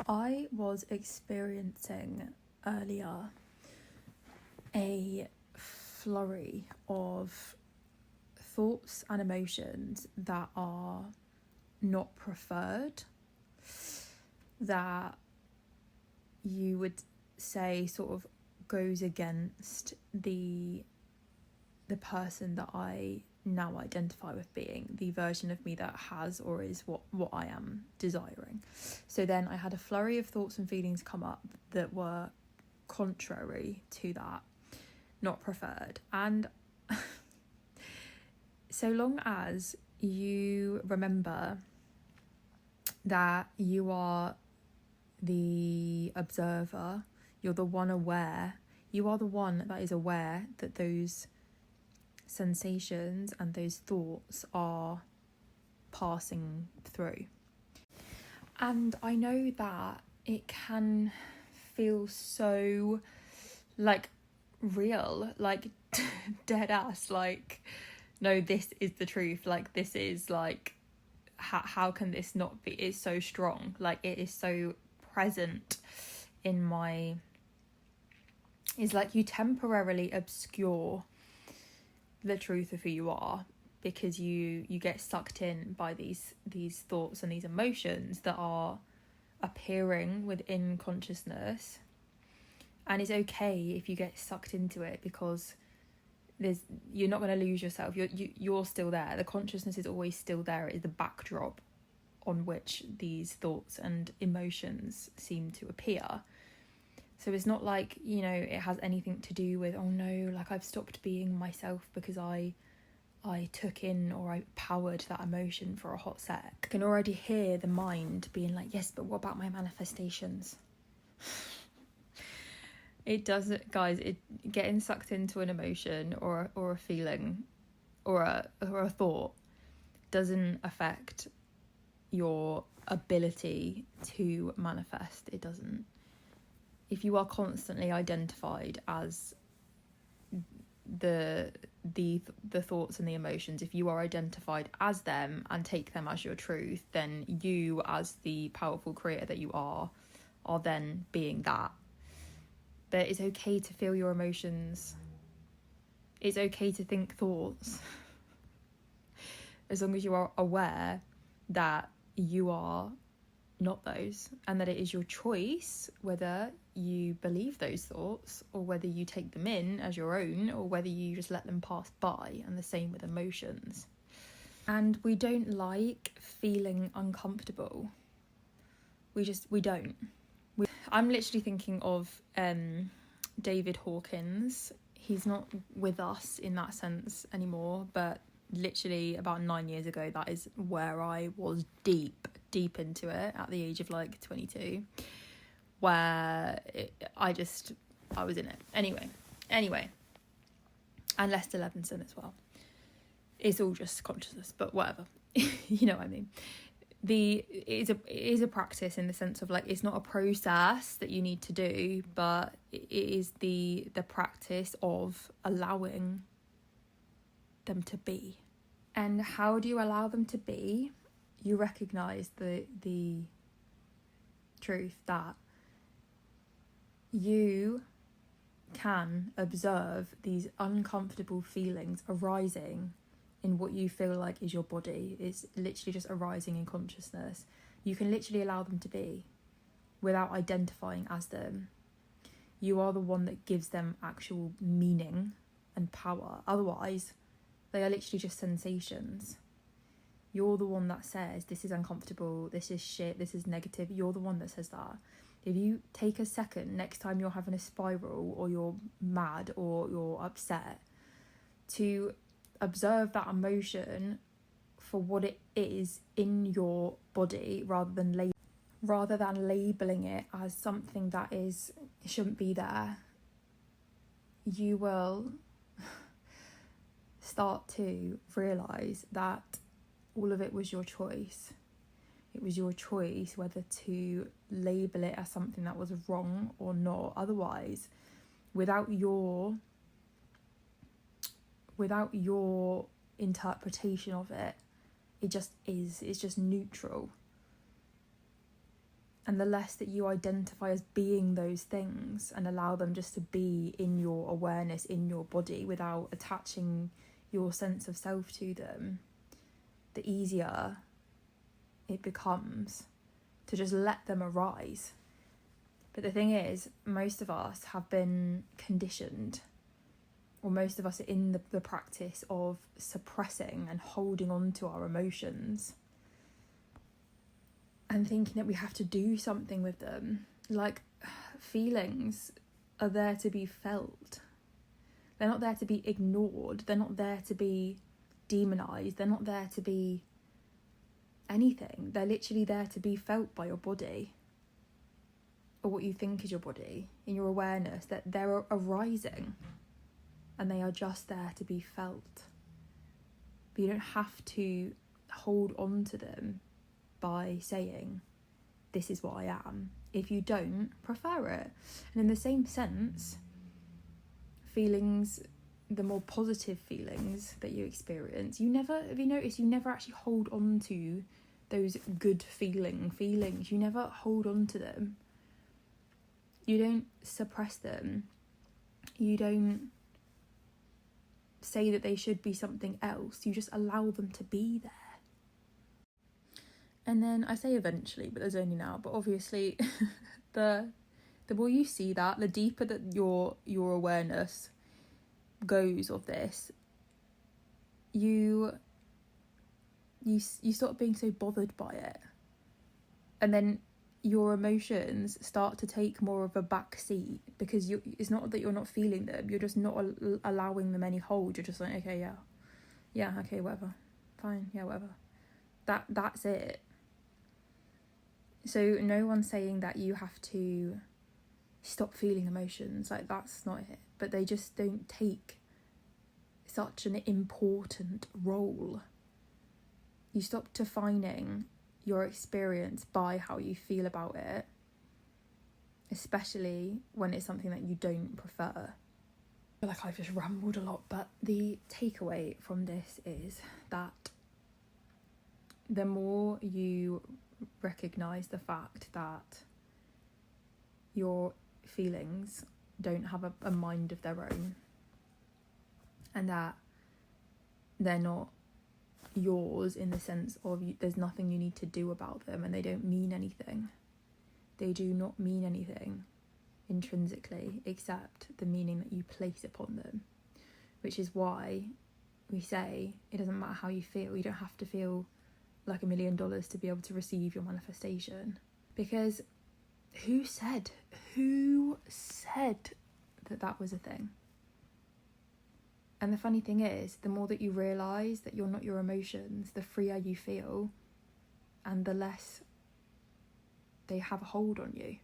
I was experiencing earlier a flurry of thoughts and emotions that are not preferred, that you would say sort of goes against the person that I now identify with being, the version of me that has or is what I am desiring. So then I had a flurry of thoughts and feelings come up that were contrary to that, not preferred. And so long as you remember that you are the observer, you're the one aware, you are the one that is aware that those sensations and those thoughts are passing through. And I know that it can feel so like real, like dead ass, like no, this is the truth, like this is like how can this not be? It's so strong, like it is so present in my, it's like you temporarily obscure the truth of who you are because you get sucked in by these thoughts and these emotions that are appearing within consciousness. And it's okay if you get sucked into it, because you're not going to lose yourself. You're still there. The consciousness is always still there. It is the backdrop on which these thoughts and emotions seem to appear. So it's not like, it has anything to do with, oh no, like I've stopped being myself because I took in or I powered that emotion for a hot sec. I can already hear the mind being like, yes, but what about my manifestations? It doesn't, guys, getting sucked into an emotion or a feeling or a thought doesn't affect your ability to manifest. It doesn't. If you are constantly identified as the thoughts and the emotions, if you are identified as them and take them as your truth, then you, as the powerful creator that you are then being that. But it's okay to feel your emotions. It's okay to think thoughts. As long as you are aware that you are not those, and that it is your choice whether you believe those thoughts or whether you take them in as your own or whether you just let them pass by. And the same with emotions. And we don't like feeling uncomfortable. We don't. I'm literally thinking of David Hawkins. He's not with us in that sense anymore, but literally about 9 years ago, that is where I was deep into it at the age of like 22, where I was in it. Anyway, and Lester Levinson as well. It's all just consciousness, but whatever. You know what I mean. It is a practice in the sense of like, it's not a process that you need to do, but it is the practice of allowing them to be. And how do you allow them to be? You recognize the truth that you can observe these uncomfortable feelings arising in what you feel like is your body. It's literally just arising in consciousness. You can literally allow them to be without identifying as them. You are the one that gives them actual meaning and power. Otherwise, they are literally just sensations. You're the one that says, this is uncomfortable, this is shit, this is negative. You're the one that says that. If you take a second next time you're having a spiral or you're mad or you're upset, to observe that emotion for what it is in your body rather than labeling it as something that shouldn't be there, you will start to realise that all of it was your choice. It was your choice whether to label it as something that was wrong or not. Otherwise, without your interpretation of it, it just is. It's just neutral. And the less that you identify as being those things and allow them just to be in your awareness, in your body, without attaching your sense of self to them, the easier it becomes to just let them arise. But the thing is, most of us have been conditioned, or most of us are in the practice of suppressing and holding on to our emotions and thinking that we have to do something with them. Like, feelings are there to be felt. They're not there to be ignored. They're not there to be demonized. They're not there to be anything. They're literally there to be felt by your body, or what you think is your body, in your awareness, that they're arising and they are just there to be felt. But you don't have to hold on to them by saying, this is what I am, if you don't prefer it. And in the same sense, feelings, the more positive feelings that you experience, have you noticed, you never actually hold on to those good feelings. You never hold on to them. You don't suppress them. You don't say that they should be something else. You just allow them to be there. And then I say eventually, but there's only now. But obviously, the more you see that, the deeper that your awareness goes of this, you stop being so bothered by it, and then your emotions start to take more of a back seat, because it's not that you're not feeling them, you're just not allowing them any hold. You're just like, okay, yeah, okay, whatever, fine, yeah, whatever. That's it. So no one's saying that you have to stop feeling emotions, like, that's not it. But they just don't take such an important role. You stop defining your experience by how you feel about it, especially when it's something that you don't prefer. I feel like I've just rambled a lot, but the takeaway from this is that the more you recognise the fact that your feelings don't have a mind of their own, and that they're not yours in the sense of there's nothing you need to do about them, and they don't mean anything. They do not mean anything intrinsically except the meaning that you place upon them, which is why we say it doesn't matter how you feel. You don't have to feel like $1 million to be able to receive your manifestation, because who said that was a thing? And the funny thing is, the more that you realise that you're not your emotions, the freer you feel, and the less they have a hold on you.